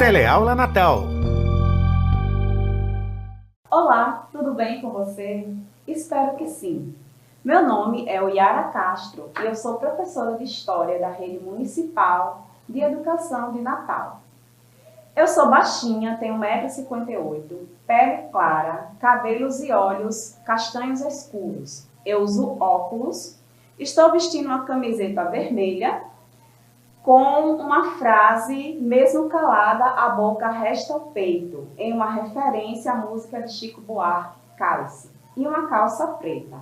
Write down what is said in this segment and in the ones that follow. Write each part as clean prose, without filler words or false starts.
Teleaula Natal. Olá, tudo bem com você? Espero que sim. Meu nome é Yara Castro e eu sou professora de História da Rede Municipal de Educação de Natal. Eu sou baixinha, tenho 1,58 m, pele clara, cabelos e olhos castanhos escuros. Eu uso óculos, estou vestindo uma camiseta vermelha com uma frase, mesmo calada, a boca resta ao peito, em uma referência à música de Chico Buarque, Cálice, e uma calça preta.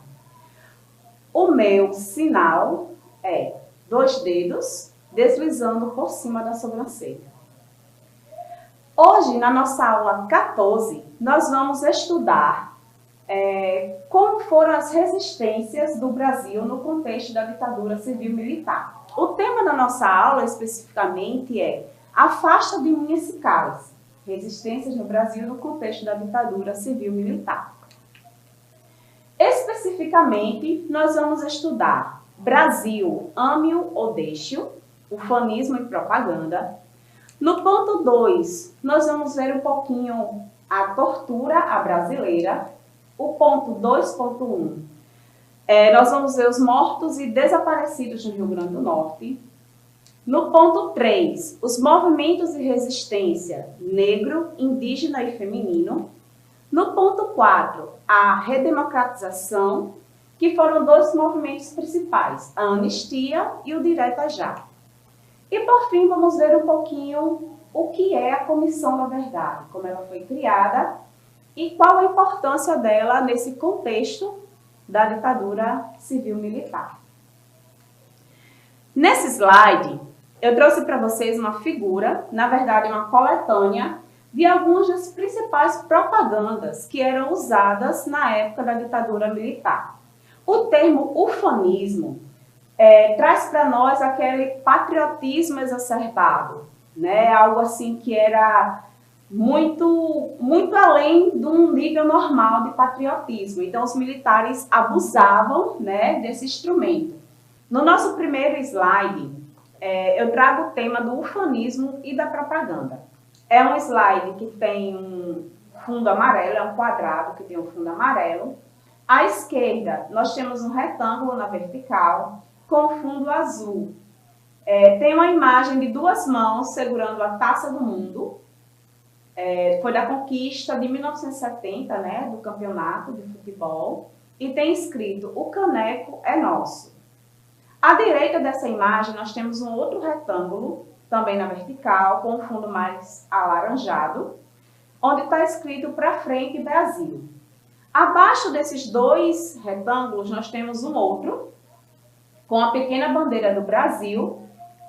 O meu sinal é 2 dedos deslizando por cima da sobrancelha. Hoje, na nossa aula 14, nós vamos estudar como foram as resistências do Brasil no contexto da ditadura civil-militar. O tema da nossa aula, especificamente, é Afasta de mim esse cálice, resistências no Brasil no contexto da ditadura civil-militar. Especificamente, nós vamos estudar Brasil, ame-o ou deixe-o, ufanismo e propaganda. No ponto 2, nós vamos ver um pouquinho a tortura à brasileira. O ponto 2.1, nós vamos ver os mortos e desaparecidos no Rio Grande do Norte. No ponto 3, os movimentos de resistência negro, indígena e feminino. No ponto 4, a redemocratização, que foram 2 movimentos principais, a anistia e o direito já. E por fim, vamos ver um pouquinho o que é a Comissão da Verdade, como ela foi criada e qual a importância dela nesse contexto da ditadura civil-militar. Nesse slide, eu trouxe para vocês uma figura, na verdade uma coletânea, de algumas das principais propagandas que eram usadas na época da ditadura militar. O termo ufanismo traz para nós aquele patriotismo exacerbado, né? Algo assim que era muito além de um nível normal de patriotismo. Então, os militares abusavam, né, desse instrumento. No nosso primeiro slide, eu trago o tema do ufanismo e da propaganda. É um slide que tem um fundo amarelo, é um quadrado que tem um fundo amarelo. À esquerda, nós temos um retângulo na vertical com fundo azul. Tem uma imagem de 2 mãos segurando a Taça do Mundo. Foi da conquista de 1970, né, do campeonato de futebol, e tem escrito, o caneco é nosso. À direita dessa imagem, nós temos um outro retângulo, também na vertical, com um fundo mais alaranjado, onde está escrito para frente Brasil. Abaixo desses 2 retângulos, nós temos um outro, com a pequena bandeira do Brasil,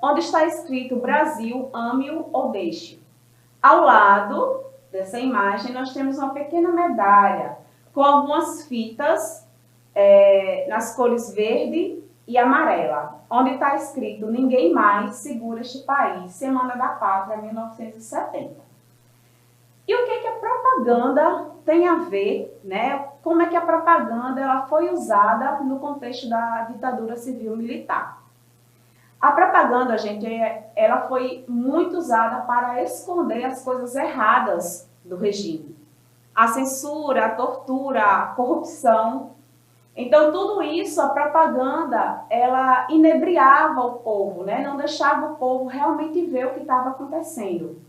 onde está escrito Brasil, ame-o ou deixe-o. Ao lado dessa imagem, nós temos uma pequena medalha com algumas fitas nas cores verde e amarela, onde está escrito Ninguém mais segura este país, Semana da Pátria, 1970. E o que a propaganda tem a ver, né? Como é que a propaganda ela foi usada no contexto da ditadura civil-militar? A propaganda, gente, ela foi muito usada para esconder as coisas erradas do regime. A censura, a tortura, a corrupção. Então, tudo isso, a propaganda, ela inebriava o povo, né? Não deixava o povo realmente ver o que estava acontecendo.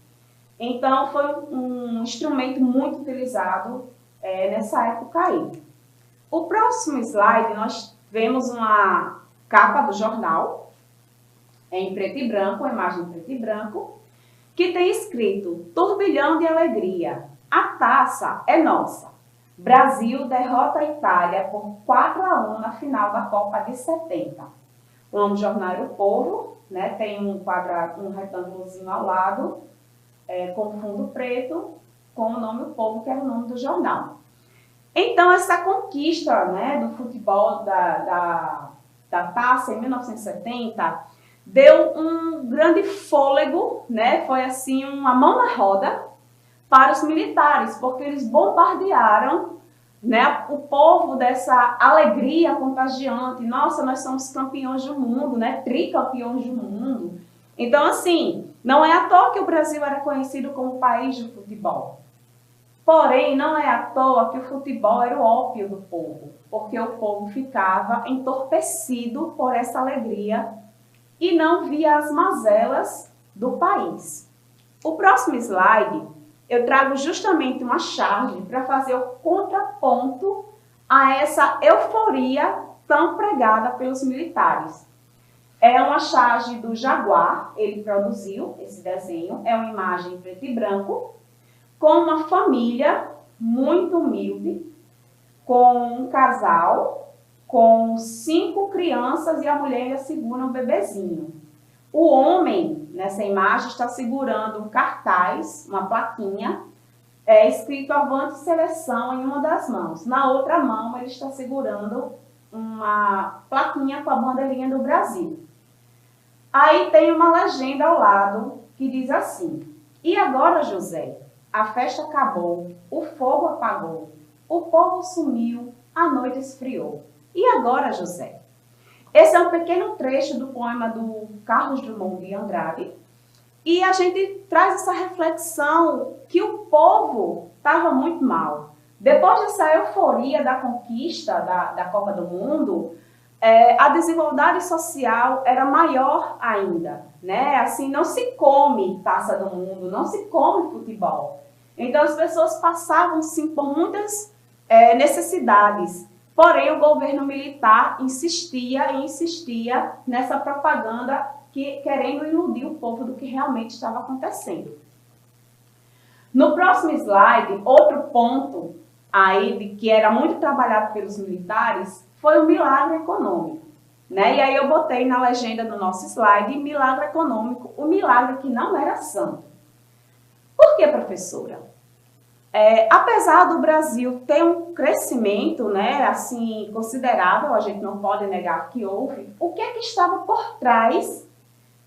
Então, foi um instrumento muito utilizado nessa época aí. O próximo slide, nós vemos uma capa do jornal, em preto e branco, uma imagem em preto e branco, que tem escrito Turbilhão de alegria, a taça é nossa. Brasil derrota a Itália por 4-1 na final da Copa de 70. O nome do jornal era O Povo, né? Tem um retângulozinho ao lado, com fundo preto, com o nome O Povo, que era o nome do jornal. Então, essa conquista, né, do futebol da taça em 1970 deu um grande fôlego, né? Foi assim uma mão na roda para os militares, porque eles bombardearam, né, o povo dessa alegria contagiante. Nossa, nós somos campeões do mundo, né? Tricampeões do mundo. Então, assim, Não é à toa que o Brasil era conhecido como o país do futebol. Porém, não é à toa que o futebol era o ópio do povo, porque o povo ficava entorpecido por essa alegria e não via as mazelas do país. O próximo slide, eu trago justamente uma charge para fazer o contraponto a essa euforia tão pregada pelos militares. É uma charge do Jaguar, ele produziu esse desenho, é uma imagem em preto e branco, com uma família muito humilde, com um casal, com 5 crianças e a mulher ainda segura um bebezinho. O homem, nessa imagem, está segurando um cartaz, uma plaquinha, escrito Avante Seleção em uma das mãos. Na outra mão, ele está segurando uma plaquinha com a bandeirinha do Brasil. Aí tem uma legenda ao lado que diz assim: e agora, José? A festa acabou, o fogo apagou, o povo sumiu, a noite esfriou. E agora, José? Esse é um pequeno trecho do poema do Carlos Drummond de Andrade. E a gente traz essa reflexão que o povo estava muito mal. Depois dessa euforia da conquista da Copa do Mundo, a desigualdade social era maior ainda, né? Assim, não se come Taça do Mundo, não se come futebol. Então, as pessoas passavam, sim, por muitas necessidades. Porém, o governo militar insistia e insistia nessa propaganda querendo iludir o povo do que realmente estava acontecendo. No próximo slide, outro ponto aí que era muito trabalhado pelos militares foi o milagre econômico, né? E aí eu botei na legenda do nosso slide milagre econômico, o milagre que não era santo. Por que, professora? Apesar do Brasil ter um crescimento, né, assim, considerável, a gente não pode negar que houve, o que é que estava por trás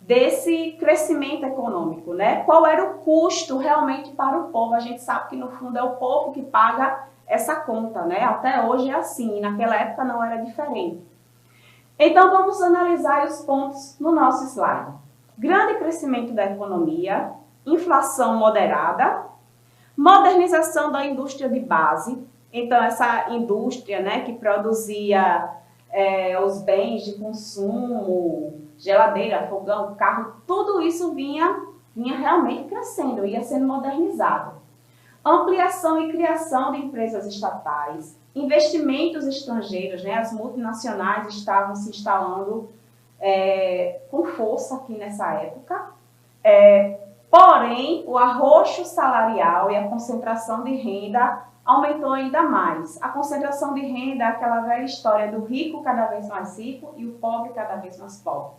desse crescimento econômico, né? Qual era o custo realmente para o povo? A gente sabe que no fundo é o povo que paga essa conta, né? Até hoje é assim, naquela época não era diferente. Então vamos analisar os pontos no nosso slide. Grande crescimento da economia, inflação moderada, modernização da indústria de base. Então essa indústria, né, que produzia os bens de consumo, geladeira, fogão, carro, tudo isso vinha realmente crescendo, ia sendo modernizado. Ampliação e criação de empresas estatais, investimentos estrangeiros, né? As multinacionais estavam se instalando com força aqui nessa época. Porém, o arroxo salarial e a concentração de renda aumentou ainda mais. A concentração de renda é aquela velha história do rico cada vez mais rico e o pobre cada vez mais pobre.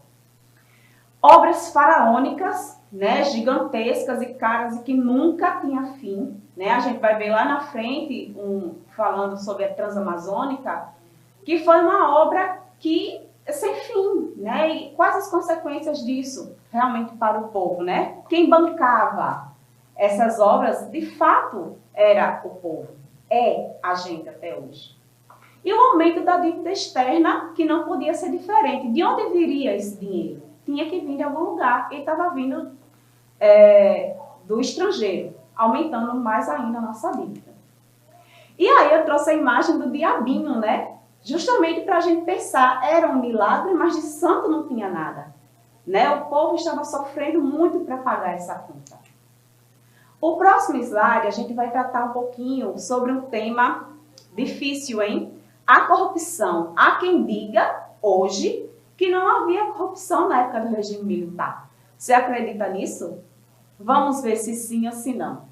Obras faraônicas, né, gigantescas e caras e que nunca tinha fim, né? A gente vai ver lá na frente, falando sobre a Transamazônica, que foi uma obra que sem fim, né? E quais as consequências disso realmente para o povo, né? Quem bancava essas obras, de fato, era o povo, é a gente até hoje. E o aumento da dívida externa, que não podia ser diferente. De onde viria esse dinheiro? Tinha que vir de algum lugar e estava vindo do estrangeiro, aumentando mais ainda a nossa dívida. E aí eu trouxe a imagem do diabinho, né? Justamente para a gente pensar, era um milagre, mas de santo não tinha nada, né? O povo estava sofrendo muito para pagar essa conta. O próximo slide a gente vai tratar um pouquinho sobre um tema difícil, hein? A corrupção. Há quem diga hoje que não havia corrupção na época do regime militar. Você acredita nisso? Vamos ver se sim ou se não.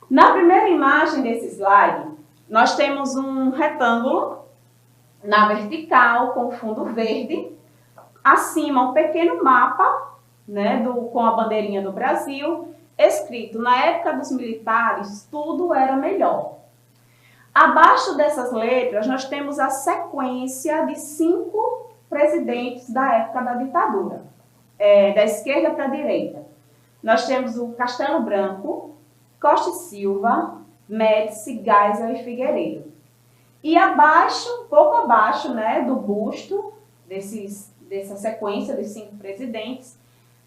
Na primeira imagem desse slide, nós temos um retângulo na vertical com fundo verde. Acima, um pequeno mapa, né, com a bandeirinha do Brasil, escrito: na época dos militares, tudo era melhor. Abaixo dessas letras, nós temos a sequência de 5 presidentes da época da ditadura, da esquerda para a direita. Nós temos o Castelo Branco, Costa e Silva, Médici, Geisel e Figueiredo. E abaixo, pouco abaixo, né, do busto dessa sequência dos 5 presidentes,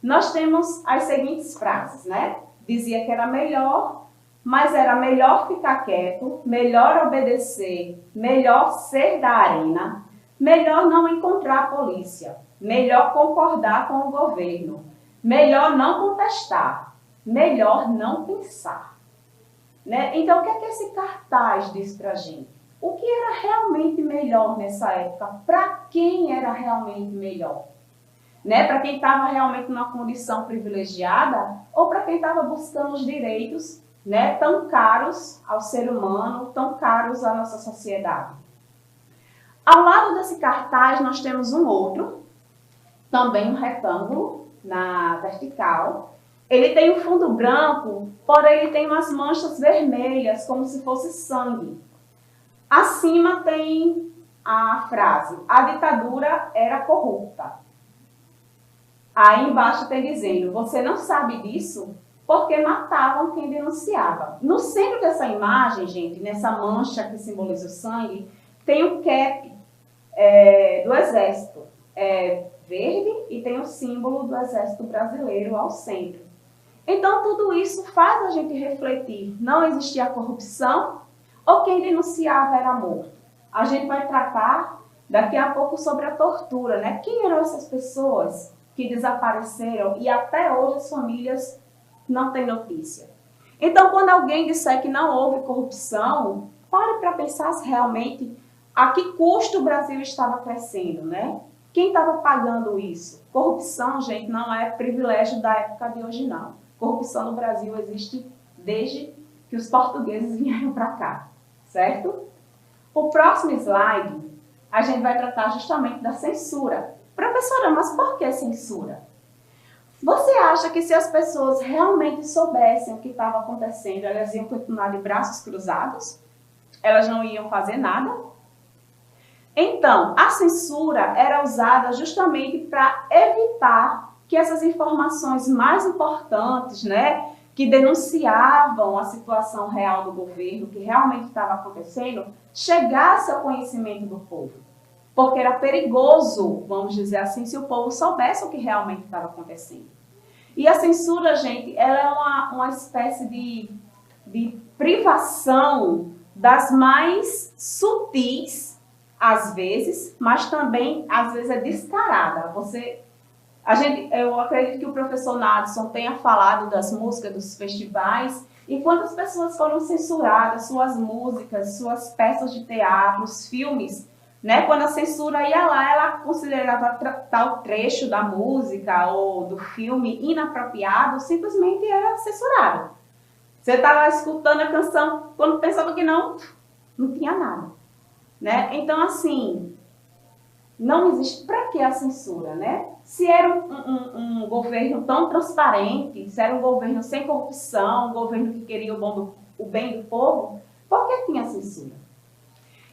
nós temos as seguintes frases, né? Dizia que era melhor, mas era melhor ficar quieto, melhor obedecer, melhor ser da arena, melhor não encontrar a polícia, melhor concordar com o governo, melhor não contestar, melhor não pensar. Né? Então, o que é que esse cartaz diz para a gente? O que era realmente melhor nessa época? Para quem era realmente melhor? Né? Para quem estava realmente numa condição privilegiada ou para quem estava buscando os direitos, né, tão caros ao ser humano, tão caros à nossa sociedade? Ao lado desse cartaz, nós temos um outro, também um retângulo na vertical. Ele tem um fundo branco, porém ele tem umas manchas vermelhas, como se fosse sangue. Acima tem a frase: a ditadura era corrupta. Aí embaixo tem dizendo: você não sabe disso porque matavam quem denunciava. No centro dessa imagem, gente, nessa mancha que simboliza o sangue, tem o cap do Exército. Verde e tem o símbolo do Exército Brasileiro ao centro. Então, tudo isso faz a gente refletir. Não existia corrupção ou quem denunciava era morto. A gente vai tratar daqui a pouco sobre a tortura, né? Quem eram essas pessoas que desapareceram e até hoje as famílias não têm notícia? Então, quando alguém disser que não houve corrupção, pare para pensar se realmente a que custo o Brasil estava crescendo, né? Quem estava pagando isso? Corrupção, gente, não é privilégio da época de hoje, não. Corrupção no Brasil existe desde que os portugueses vieram para cá, certo? O próximo slide, a gente vai tratar justamente da censura. Professora, mas por que censura? Você acha que se as pessoas realmente soubessem o que estava acontecendo, elas iam continuar de braços cruzados? Elas não iam fazer nada? Então, a censura era usada justamente para evitar que essas informações mais importantes, né, que denunciavam a situação real do governo, que realmente estava acontecendo, chegasse ao conhecimento do povo. Porque era perigoso, vamos dizer assim, se o povo soubesse o que realmente estava acontecendo. E a censura, gente, ela é uma espécie de privação das mais sutis, às vezes, mas também, às vezes, é descarada. Eu acredito que o professor Nadson tenha falado das músicas dos festivais e quantas pessoas foram censuradas, suas músicas, suas peças de teatro, os filmes, né? Quando a censura ia lá, ela considerava tal trecho da música ou do filme inapropriado, simplesmente era censurado. Você estava escutando a canção, quando pensava que não tinha nada. Né? Então, assim, não existe. Para que a censura, né? Se era um governo tão transparente, se era um governo sem corrupção, um governo que queria o bem do povo, por que tinha censura?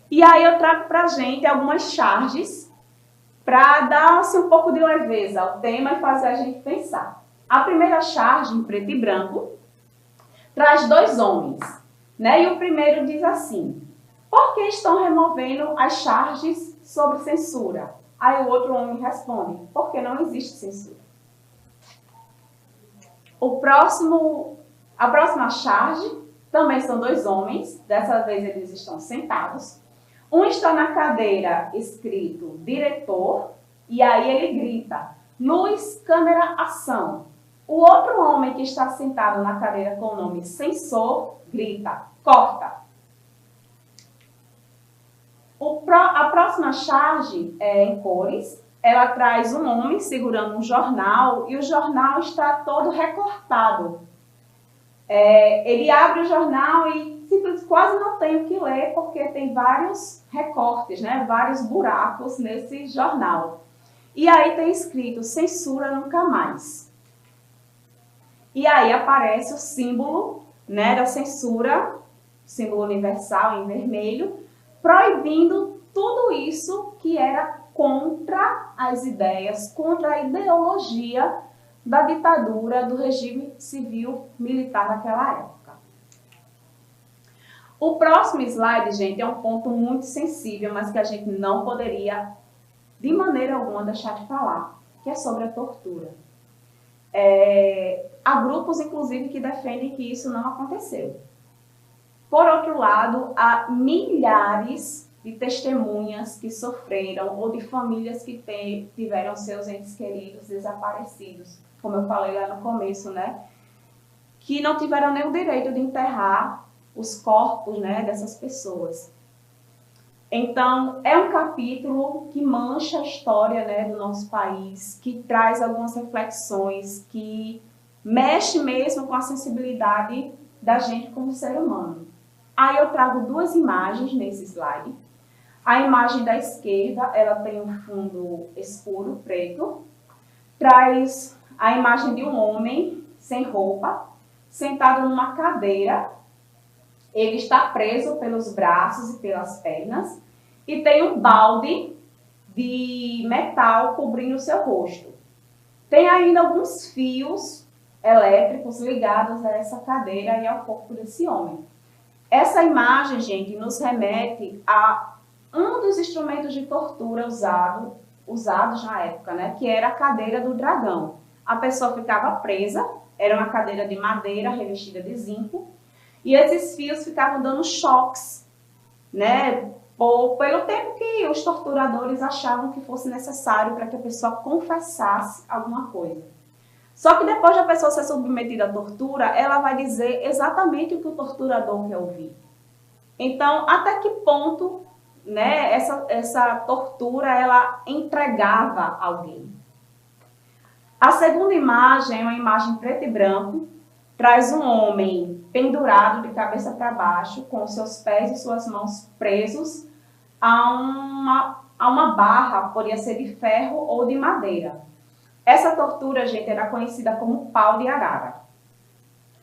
E aí eu trago para a gente algumas charges para dar assim, um pouco de leveza ao tema e fazer a gente pensar. A primeira charge, em preto e branco, traz dois homens, né? E o primeiro diz assim: por que estão removendo as charges sobre censura? Aí o outro homem responde: porque não existe censura. A próxima charge também são dois homens, dessa vez eles estão sentados. Um está na cadeira escrito diretor, e aí ele grita: luz, câmera, ação. O outro homem que está sentado na cadeira com o nome censor grita: corta. A próxima charge é em cores. Ela traz um homem segurando um jornal e o jornal está todo recortado. Ele abre o jornal e simplesmente quase não tem o que ler porque tem vários recortes, né? Vários buracos nesse jornal. E aí tem escrito: censura nunca mais. E aí aparece o símbolo, né, da censura, símbolo universal em vermelho, proibindo tudo isso que era contra as ideias, contra a ideologia da ditadura do regime civil-militar naquela época. O próximo slide, gente, é um ponto muito sensível, mas que a gente não poderia, de maneira alguma, deixar de falar, que é sobre a tortura. Há grupos, inclusive, que defendem que isso não aconteceu. Por outro lado, há milhares de testemunhas que sofreram ou de famílias que tiveram seus entes queridos desaparecidos, como eu falei lá no começo, né? Que não tiveram nem o direito de enterrar os corpos, né, dessas pessoas. Então, é um capítulo que mancha a história, né, do nosso país, que traz algumas reflexões, que mexe mesmo com a sensibilidade da gente como ser humano. Aí eu trago duas imagens nesse slide. A imagem da esquerda, ela tem um fundo escuro, preto, traz a imagem de um homem sem roupa, sentado numa cadeira. Ele está preso pelos braços e pelas pernas e tem um balde de metal cobrindo o seu rosto. Tem ainda alguns fios elétricos ligados a essa cadeira e ao corpo desse homem. Essa imagem, gente, nos remete a um dos instrumentos de tortura usados na época, né, que era a cadeira do dragão. A pessoa ficava presa, era uma cadeira de madeira revestida de zinco, e esses fios ficavam dando choques, né, pelo tempo que os torturadores achavam que fosse necessário para que a pessoa confessasse alguma coisa. Só que depois de a pessoa ser submetida à tortura, ela vai dizer exatamente o que o torturador quer ouvir. Então, até que ponto, né, essa tortura ela entregava alguém? A segunda imagem é uma imagem preto e branco, traz um homem pendurado de cabeça para baixo, com seus pés e suas mãos presos a uma barra, poderia ser de ferro ou de madeira. Essa tortura, gente, era conhecida como pau de arara.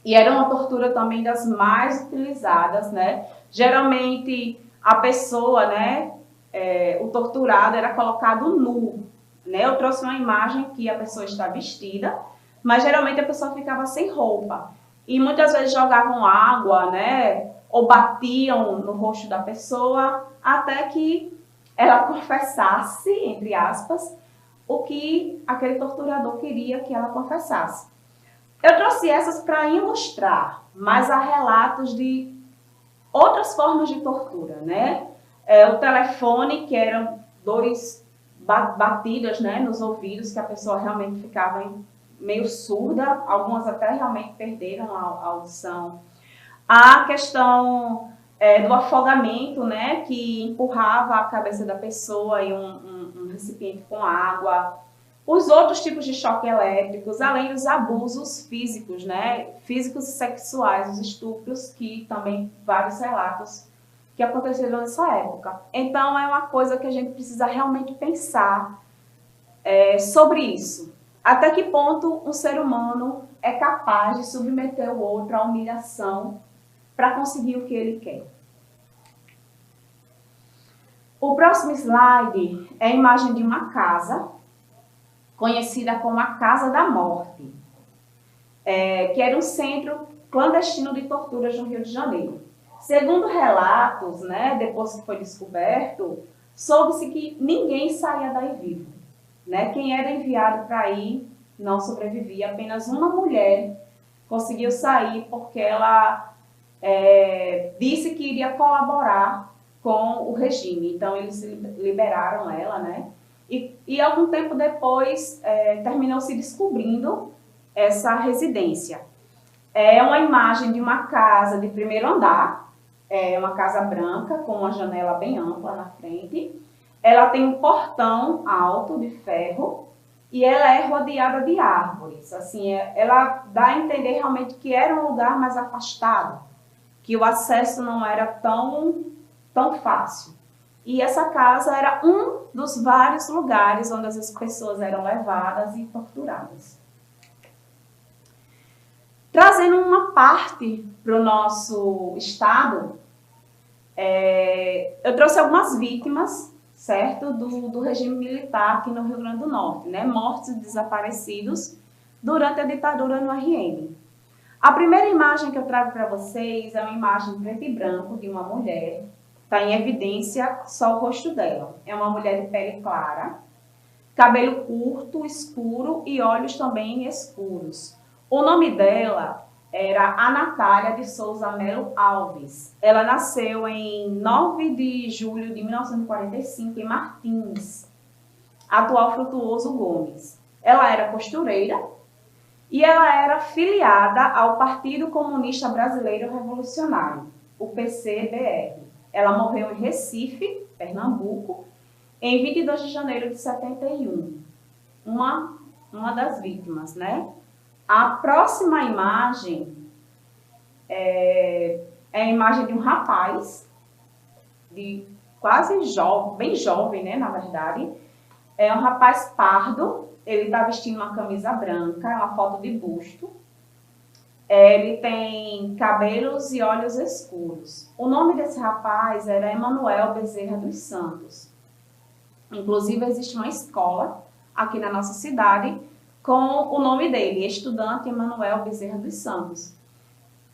E era uma tortura também das mais utilizadas, né? Geralmente, a pessoa, né, o torturado era colocado nu, né? Eu trouxe uma imagem que a pessoa está vestida, mas geralmente a pessoa ficava sem roupa. E muitas vezes jogavam água, né? Ou batiam no rosto da pessoa, até que ela confessasse, entre aspas, o que aquele torturador queria que ela confessasse. Eu trouxe essas para ilustrar, mas há relatos de outras formas de tortura, né? O telefone, que eram dores batidas, né, nos ouvidos, que a pessoa realmente ficava meio surda, algumas até realmente perderam a audição. A questão do afogamento, né, que empurrava a cabeça da pessoa em um recipiente com água. Os outros tipos de choque elétricos, além dos abusos físicos, né, físicos e sexuais, os estupros, que também vários relatos que aconteceram nessa época. Então, é uma coisa que a gente precisa realmente pensar sobre isso. Até que ponto um ser humano é capaz de submeter o outro à humilhação para conseguir o que ele quer. O próximo slide é a imagem de uma casa, conhecida como a Casa da Morte, que era um centro clandestino de torturas no Rio de Janeiro. Segundo relatos, né, depois que foi descoberto, soube-se que ninguém saía daí vivo. Né? Quem era enviado para ir não sobrevivia, apenas uma mulher conseguiu sair porque ela disse que iria colaborar com o regime. Então, eles liberaram ela, né? E algum tempo depois, terminou se descobrindo essa residência. É uma imagem de uma casa de primeiro andar, uma casa branca com uma janela bem ampla na frente. Ela tem um portão alto de ferro e ela é rodeada de árvores. Assim, ela dá a entender realmente que era um lugar mais afastado, que o acesso não era tão fácil. E essa casa era um dos vários lugares onde as pessoas eram levadas e torturadas. Trazendo uma parte para o nosso estado, eu trouxe algumas vítimas, certo, do regime militar aqui no Rio Grande do Norte, né? Mortos e desaparecidos durante a ditadura no RN. A primeira imagem que eu trago para vocês é uma imagem preto e branco de uma mulher. Está em evidência só o rosto dela. É uma mulher de pele clara. cabelo curto, escuro e olhos também escuros. O nome dela era a Natália de Souza Melo Alves. Ela nasceu em 9 de julho de 1945 em Martins, atual Frutuoso Gomes. Ela era costureira e ela era filiada ao Partido Comunista Brasileiro Revolucionário, o PCBR. Ela morreu em Recife, Pernambuco, em 22 de janeiro de 71. Uma das vítimas, né? A próxima imagem é a imagem de um rapaz, quase jovem, bem jovem, né, na verdade. É um rapaz pardo, ele está vestindo uma camisa branca, é uma foto de busto. Ele tem cabelos e olhos escuros. O nome desse rapaz era Emanuel Bezerra dos Santos. Inclusive, existe uma escola aqui na nossa cidade com o nome dele, Estudante Emanuel Bezerra dos Santos.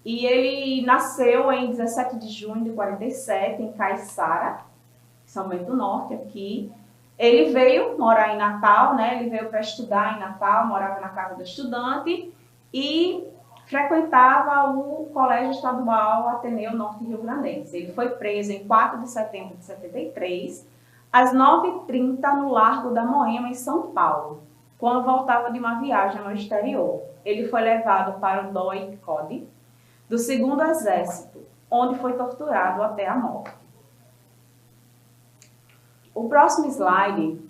E ele nasceu em 17 de junho de 47, em Caiçara, São Bento do Norte, aqui. Ele veio morar em Natal, né? Ele veio para estudar em Natal, morava na casa do estudante e frequentava o Colégio Estadual Ateneu Norte Rio Grandense. Ele foi preso em 4 de setembro de 73, às 9h30, no Largo da Moema, em São Paulo, quando voltava de uma viagem no exterior. Ele foi levado para o DOI-CODE do 2º Exército, onde foi torturado até a morte. O próximo slide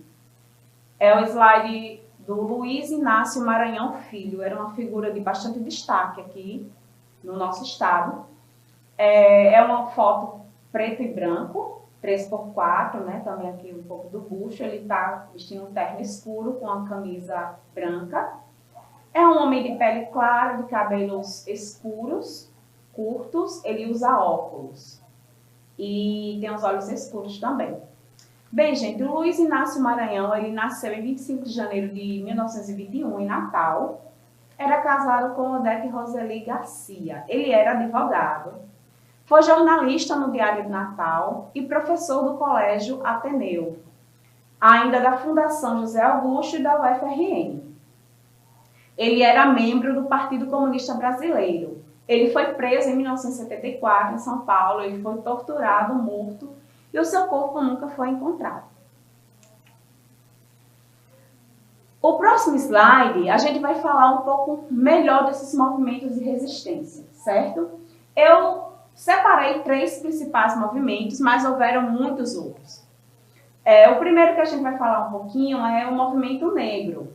é o slide do Luiz Inácio Maranhão Filho. Era uma figura de bastante destaque aqui no nosso estado. É uma foto preto e branco, 3x4, né? Também aqui um pouco do busto. Ele está vestindo um terno escuro com a camisa branca. É um homem de pele clara, de cabelos escuros, curtos. Ele usa óculos e tem os olhos escuros também. Bem, gente, o Luiz Inácio Maranhão, ele nasceu em 25 de janeiro de 1921, em Natal. Era casado com Odete Roseli Garcia. Ele era advogado. Foi jornalista no Diário de Natal e professor do Colégio Ateneu, ainda da Fundação José Augusto e da UFRN. Ele era membro do Partido Comunista Brasileiro. Ele foi preso em 1974 em São Paulo. Ele foi torturado, morto, e o seu corpo nunca foi encontrado. O próximo slide, a gente vai falar um pouco melhor desses movimentos de resistência, certo? Eu separei 3 principais movimentos, mas houveram muitos outros. O primeiro que a gente vai falar um pouquinho é o movimento negro.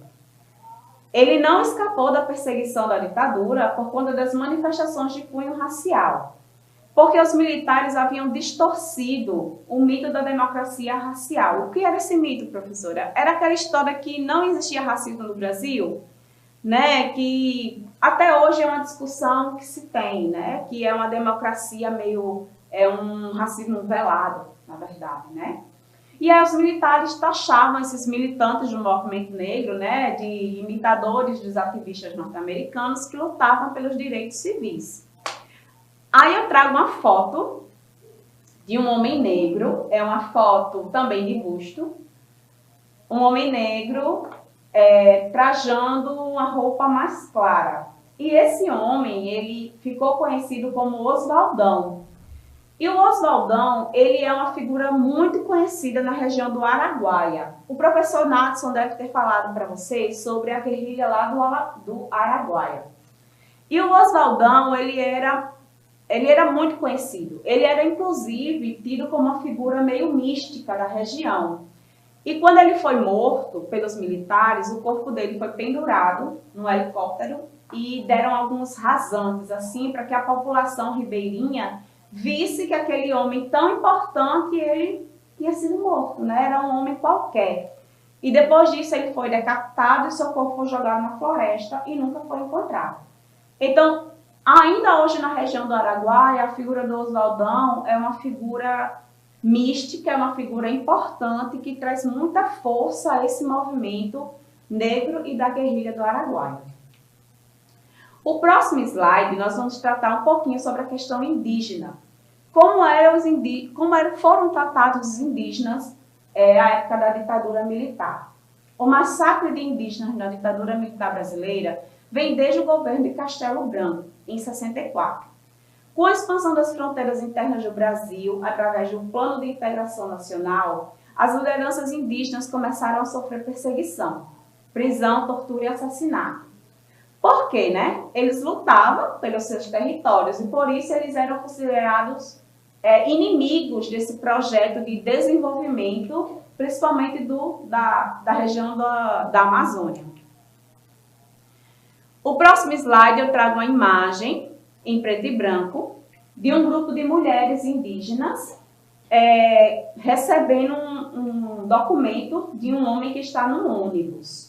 Ele não escapou da perseguição da ditadura por conta das manifestações de cunho racial, porque os militares haviam distorcido o mito da democracia racial. O que era esse mito, professora? Era aquela história que não existia racismo no Brasil, né? Que até hoje é uma discussão que se tem, né? Que é uma democracia meio... um racismo velado, na verdade, né? E aí os militares taxavam esses militantes do movimento negro, né? De imitadores dos ativistas norte-americanos que lutavam pelos direitos civis. Aí eu trago uma foto de um homem negro, é uma foto também de busto. Um homem negro trajando uma roupa mais clara. E esse homem, ele ficou conhecido como Oswaldão. E o Oswaldão, ele é uma figura muito conhecida na região do Araguaia. O professor Natson deve ter falado para vocês sobre a guerrilha lá do Araguaia. E o Oswaldão, ele era muito conhecido. Ele era, inclusive, tido como uma figura meio mística da região. E quando ele foi morto pelos militares, o corpo dele foi pendurado num helicóptero e deram alguns rasantes, assim, para que a população ribeirinha visse que aquele homem tão importante, ele tinha sido morto, né? Era um homem qualquer. E depois disso ele foi decapitado e seu corpo foi jogado na floresta e nunca foi encontrado. Então, ainda hoje na região do Araguaia, a figura do Oswaldão é uma figura mística, é uma figura importante que traz muita força a esse movimento negro e da guerrilha do Araguaia. O próximo slide, nós vamos tratar um pouquinho sobre a questão indígena. Como foram tratados os indígenas à época da ditadura militar. O massacre de indígenas na ditadura militar brasileira vem desde o governo de Castelo Branco, em 64. Com a expansão das fronteiras internas do Brasil, através do Plano de Integração Nacional, as lideranças indígenas começaram a sofrer perseguição, prisão, tortura e assassinato. Por quê, né? Eles lutavam pelos seus territórios e por isso eles eram considerados inimigos desse projeto de desenvolvimento, principalmente da região da Amazônia. O próximo slide eu trago uma imagem em preto e branco de um grupo de mulheres indígenas recebendo um documento de um homem que está no ônibus.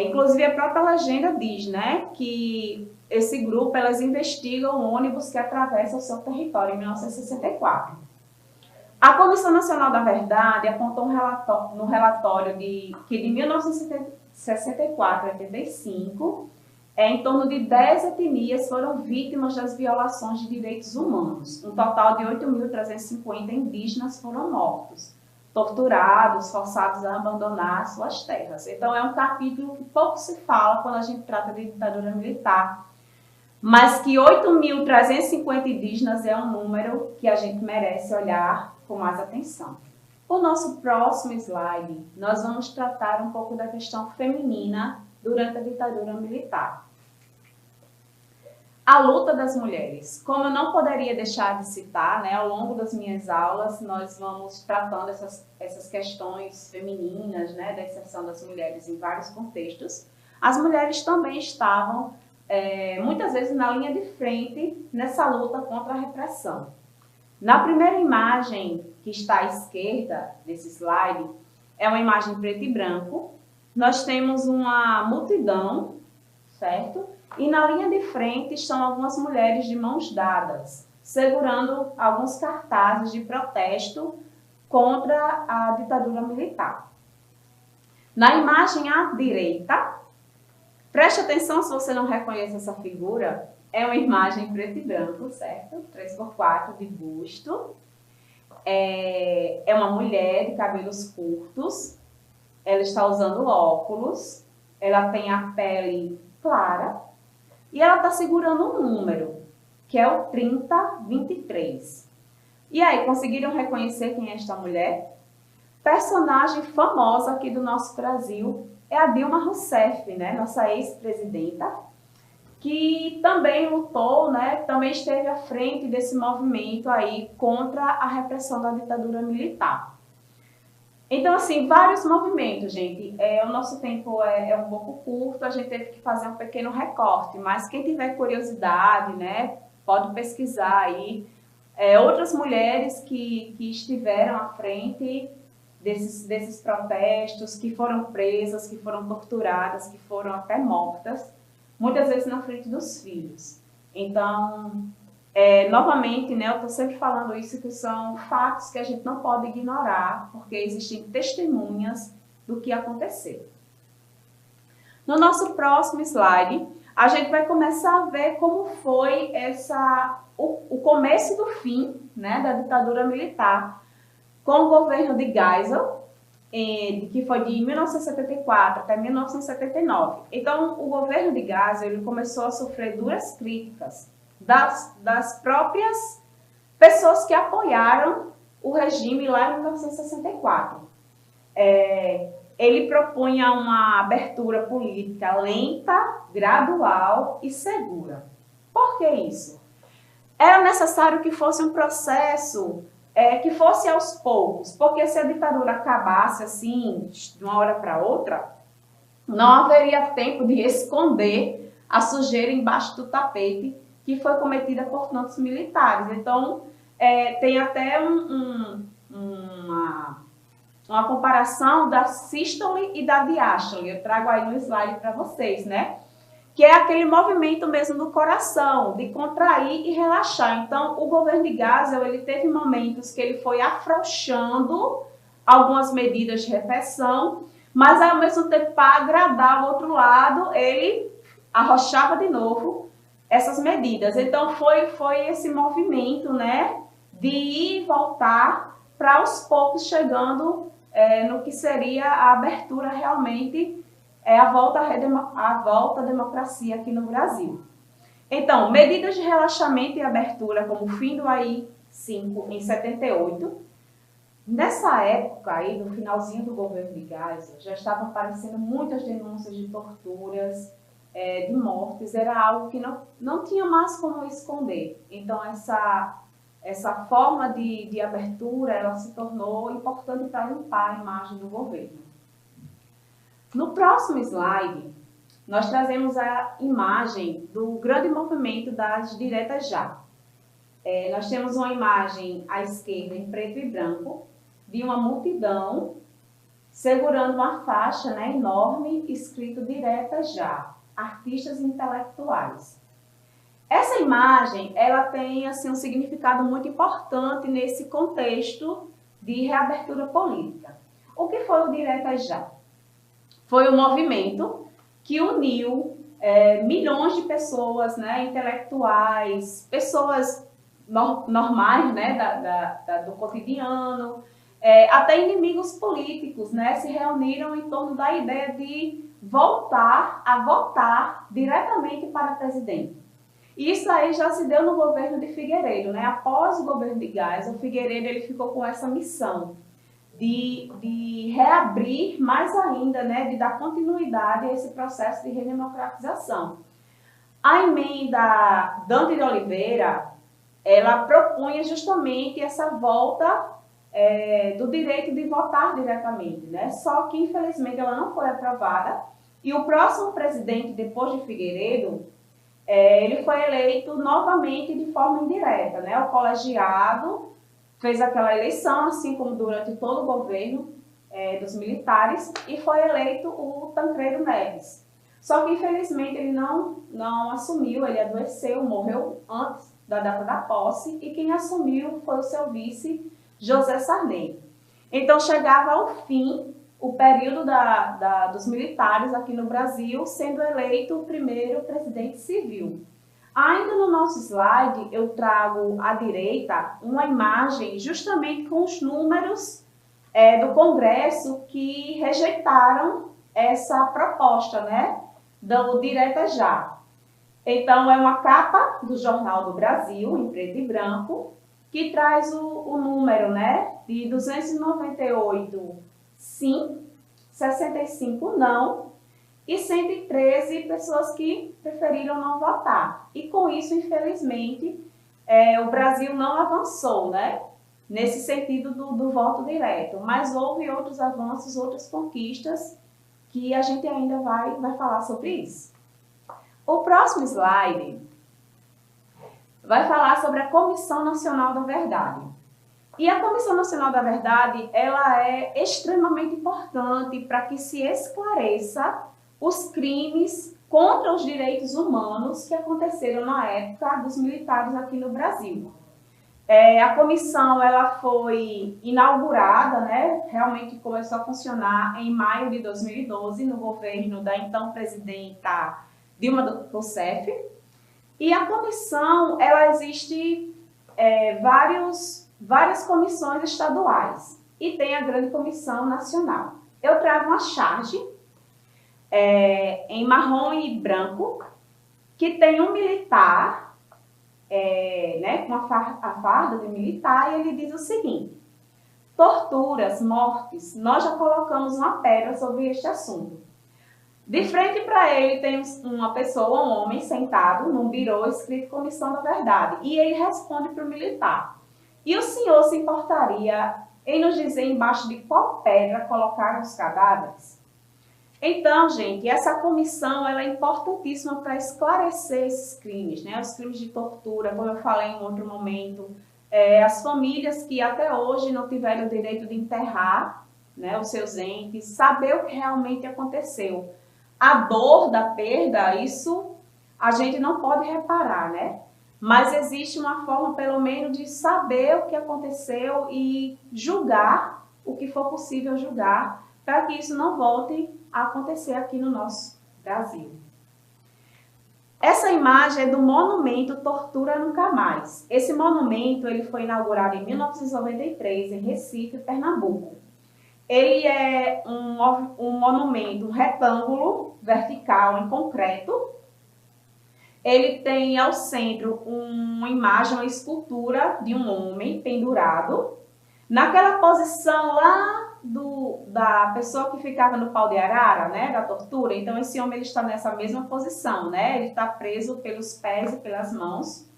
Inclusive, a própria legenda diz, né, que esse grupo, elas investigam o ônibus que atravessa o seu território em 1964. A Comissão Nacional da Verdade apontou no relatório que de 1964 a 85, em torno de 10 etnias foram vítimas das violações de direitos humanos. Um total de 8.350 indígenas foram mortos, torturados, forçados a abandonar suas terras. Então, é um capítulo que pouco se fala quando a gente trata de ditadura militar, mas que 8.350 indígenas é um número que a gente merece olhar com mais atenção. O nosso próximo slide, nós vamos tratar um pouco da questão feminina durante a ditadura militar. A luta das mulheres. Como eu não poderia deixar de citar, né, ao longo das minhas aulas, nós vamos tratando essas questões femininas, né, da inserção das mulheres em vários contextos. As mulheres também estavam, muitas vezes, na linha de frente nessa luta contra a repressão. Na primeira imagem, que está à esquerda desse slide, é uma imagem preto e branco. Nós temos uma multidão, certo? E na linha de frente estão algumas mulheres de mãos dadas, segurando alguns cartazes de protesto contra a ditadura militar. Na imagem à direita, preste atenção se você não reconhece essa figura, é uma imagem preto e branco, certo? 3x4 de busto. É uma mulher de cabelos curtos, ela está usando óculos, ela tem a pele clara, e ela está segurando um número, que é o 3023. E aí, conseguiram reconhecer quem é esta mulher? Personagem famosa aqui do nosso Brasil é a Dilma Rousseff, né? Nossa ex-presidenta, que também lutou, né? Também esteve à frente desse movimento aí contra a repressão da ditadura militar. Então, assim, vários movimentos, gente. O nosso tempo é um pouco curto, a gente teve que fazer um pequeno recorte, mas quem tiver curiosidade, né, pode pesquisar aí outras mulheres que estiveram à frente desses protestos, que foram presas, que foram torturadas, que foram até mortas, muitas vezes na frente dos filhos. Então, novamente, né, eu estou sempre falando isso, que são fatos que a gente não pode ignorar, porque existem testemunhas do que aconteceu. No nosso próximo slide, a gente vai começar a ver como foi o começo do fim, né, da ditadura militar, com o governo de Geisel, que foi de 1974 até 1979. Então, o governo de Geisel ele começou a sofrer duras críticas das próprias pessoas que apoiaram o regime lá em 1964. Ele propunha uma abertura política lenta, gradual e segura. Por que isso? Era necessário que fosse um processo que fosse aos poucos, porque se a ditadura acabasse assim, de uma hora para outra, não haveria tempo de esconder a sujeira embaixo do tapete que foi cometida por tantos militares. Então, tem até uma comparação da sístole e da diástole. Eu trago aí no slide para vocês, né? Que é aquele movimento mesmo do coração, de contrair e relaxar. Então, o governo de Geisel, ele teve momentos que ele foi afrouxando algumas medidas de repressão, mas ao mesmo tempo, para agradar o outro lado, ele arrochava de novo essas medidas. Então, foi esse movimento, né, de ir e voltar para aos poucos chegando no que seria a abertura realmente, a volta à democracia aqui no Brasil. Então, medidas de relaxamento e abertura, como o fim do AI-5 em 78, nessa época aí, no finalzinho do governo de Geisel, já estavam aparecendo muitas denúncias de torturas, de mortes, era algo que não tinha mais como esconder. Então, essa forma de abertura, ela se tornou importante para limpar a imagem do governo. No próximo slide, nós trazemos a imagem do grande movimento das diretas já. Nós temos uma imagem à esquerda em preto e branco, de uma multidão segurando uma faixa, né, enorme, escrito direta já, artistas intelectuais. Essa imagem, ela tem assim, um significado muito importante nesse contexto de reabertura política. O que foi o Direta Já? Foi um movimento que uniu milhões de pessoas, né, intelectuais, pessoas normais, né, do cotidiano, até inimigos políticos, né, se reuniram em torno da ideia de voltar a votar diretamente para presidente. Isso aí já se deu no governo de Figueiredo, né? Após o governo de Geisel, o Figueiredo ele ficou com essa missão de reabrir mais ainda, né, de dar continuidade a esse processo de redemocratização. A emenda Dante de Oliveira, ela propunha justamente essa volta do direito de votar diretamente, né? Só que, infelizmente, ela não foi aprovada e o próximo presidente, depois de Figueiredo, ele foi eleito novamente de forma indireta, né? O colegiado fez aquela eleição, assim como durante todo o governo dos militares, e foi eleito o Tancredo Neves. Só que, infelizmente, ele não assumiu, ele adoeceu, morreu antes da data da posse, e quem assumiu foi o seu vice, José Sarney. Então, chegava ao fim o período dos militares aqui no Brasil, sendo eleito o primeiro presidente civil. Ainda no nosso slide, eu trago à direita uma imagem justamente com os números do Congresso que rejeitaram essa proposta, né, do Direta Já. Então, é uma capa do Jornal do Brasil, em preto e branco, que traz o número, né, de 298 sim, 65 não, e 113 pessoas que preferiram não votar. E com isso, infelizmente, o Brasil não avançou, né, nesse sentido do voto direto. Mas houve outros avanços, outras conquistas, que a gente ainda vai falar sobre isso. O próximo slide vai falar sobre a Comissão Nacional da Verdade. E a Comissão Nacional da Verdade, ela é extremamente importante para que se esclareça os crimes contra os direitos humanos que aconteceram na época dos militares aqui no Brasil. A comissão ela foi inaugurada, né, realmente começou a funcionar em maio de 2012, no governo da então presidenta Dilma Rousseff. E a comissão, ela existe várias comissões estaduais e tem a grande comissão nacional. Eu trago uma charge em marrom e branco que tem um militar, né, com a farda de militar, e ele diz o seguinte: torturas, mortes, nós já colocamos uma pedra sobre este assunto. De frente para ele tem uma pessoa, um homem, sentado num birô escrito Comissão da Verdade. E ele responde para o militar: e o senhor se importaria em nos dizer embaixo de qual pedra colocaram os cadáveres? Então, gente, essa comissão ela é importantíssima para esclarecer esses crimes, né? Os crimes de tortura, como eu falei em outro momento, as famílias que até hoje não tiveram o direito de enterrar, né, os seus entes, saber o que realmente aconteceu. A dor da perda, isso a gente não pode reparar, né? Mas existe uma forma, pelo menos, de saber o que aconteceu e julgar o que for possível julgar, para que isso não volte a acontecer aqui no nosso Brasil. Essa imagem é do monumento Tortura Nunca Mais. Esse monumento ele foi inaugurado em 1993, em Recife, Pernambuco. Ele é um monumento, um retângulo vertical em concreto. Ele tem ao centro uma imagem, uma escultura de um homem pendurado. Naquela posição lá da pessoa que ficava no pau de arara, né, da tortura. Então, esse homem ele está nessa mesma posição, né? Ele está preso pelos pés e pelas mãos.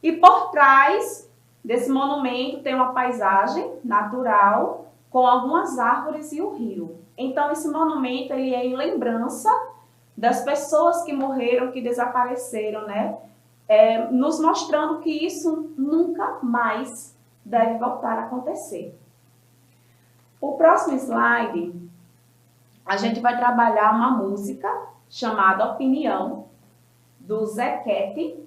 E por trás desse monumento tem uma paisagem natural com algumas árvores e o rio. Então, esse monumento ele é em lembrança das pessoas que morreram, que desapareceram, né? Nos mostrando que isso nunca mais deve voltar a acontecer. O próximo slide, a gente vai trabalhar uma música chamada Opinião, do Zequete.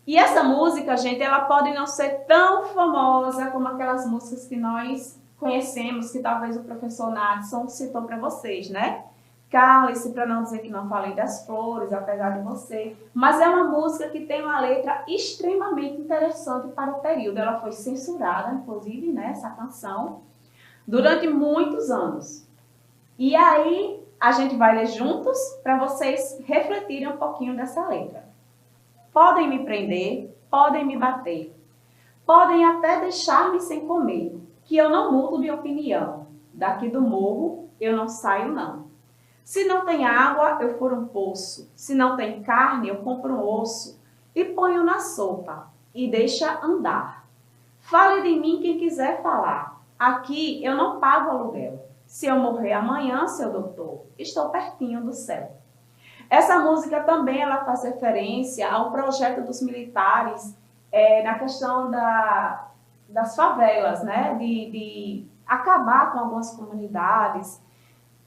E essa música, gente, ela pode não ser tão famosa como aquelas músicas que nós conhecemos, que talvez o professor Nadson citou para vocês, né? Cale-se, para não dizer que não falei das flores, apesar de você. Mas é uma música que tem uma letra extremamente interessante para o período. Ela foi censurada, inclusive, né, essa canção, durante muitos anos. E aí, a gente vai ler juntos para vocês refletirem um pouquinho dessa letra. Podem me prender, podem me bater, podem até deixar-me sem comer, que eu não mudo de opinião. Daqui do morro eu não saio não. Se não tem água, eu furo um poço. Se não tem carne, eu compro um osso e ponho na sopa e deixa andar. Fale de mim quem quiser falar. Aqui eu não pago aluguel. Se eu morrer amanhã, seu doutor, estou pertinho do céu. Essa música também ela faz referência ao projeto dos militares na questão das favelas, né? De acabar com algumas comunidades.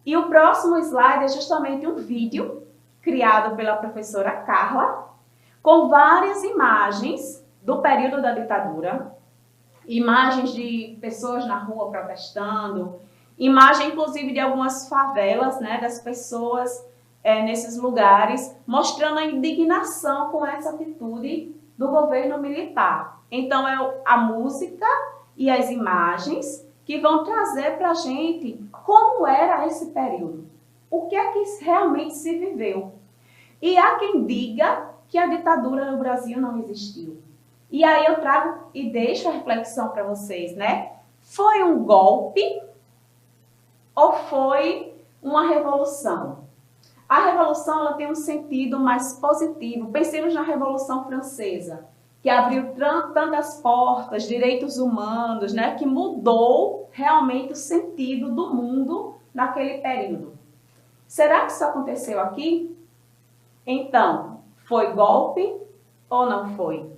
E o próximo slide é justamente um vídeo criado pela professora Carla, com várias imagens do período da ditadura, imagens de pessoas na rua protestando, imagem inclusive de algumas favelas, né, das pessoas nesses lugares, mostrando a indignação com essa atitude do governo militar. Então é a música e as imagens que vão trazer para a gente como era esse período, o que é que realmente se viveu. E há quem diga que a ditadura no Brasil não existiu. E aí eu trago e deixo a reflexão para vocês, né? Foi um golpe ou foi uma revolução? A revolução ela tem um sentido mais positivo. Pensemos na Revolução Francesa, que abriu tantas portas, direitos humanos, né, que mudou realmente o sentido do mundo naquele período. Será que isso aconteceu aqui? Então, foi golpe ou não foi?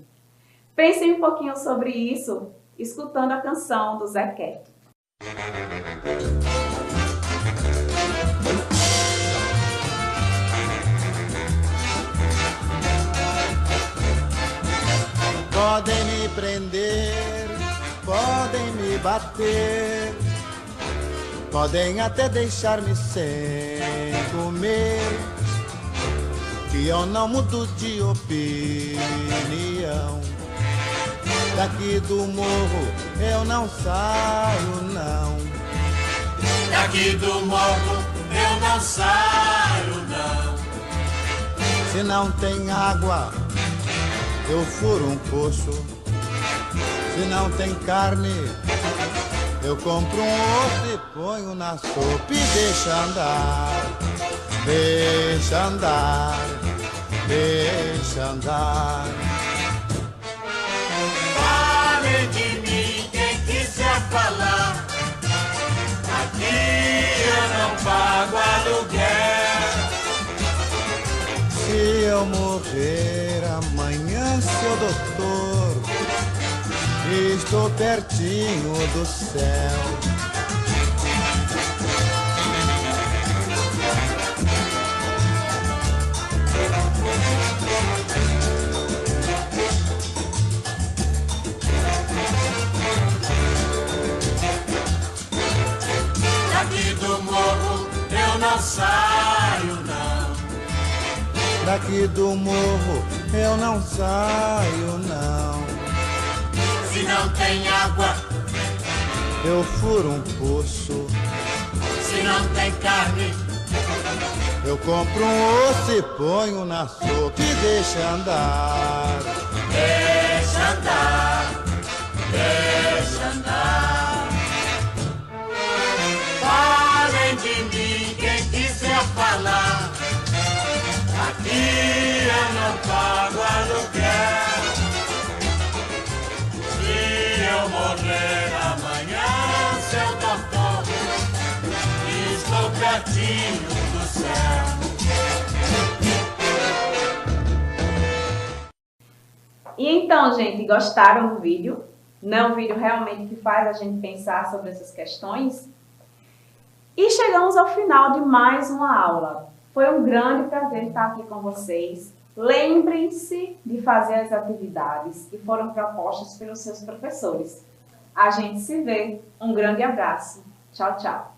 Pensem um pouquinho sobre isso, escutando a canção do Zequete. Podem me prender, podem me bater, podem até deixar-me sem comer, que eu não mudo de opinião. Daqui do morro eu não saio não. Daqui do morro eu não saio não. Se não tem água, eu furo um poço. Se não tem carne, eu compro um osso e ponho na sopa e deixa andar, deixa andar, deixa andar. Fale de mim quem quiser falar. Aqui eu não pago aluguel. Se eu morrer amanhã, seu doutor, estou pertinho do céu. Daqui do morro eu não saio não. Daqui do morro eu não saio não. Se não tem água, eu furo um poço. se não tem carne. Eu compro um osso e ponho na sopa e deixa andar. Deixa andar, deixa andar. Falem de mim quem quiser falar. Aqui eu não pago aluguel. Se eu morrer amanhã, seu doutor, estou pertinho do céu. E então, gente, gostaram do vídeo? Não é um vídeo realmente que faz a gente pensar sobre essas questões? E chegamos ao final de mais uma aula. Foi um grande prazer estar aqui com vocês. Lembrem-se de fazer as atividades que foram propostas pelos seus professores. A gente se vê. Um grande abraço. Tchau, tchau.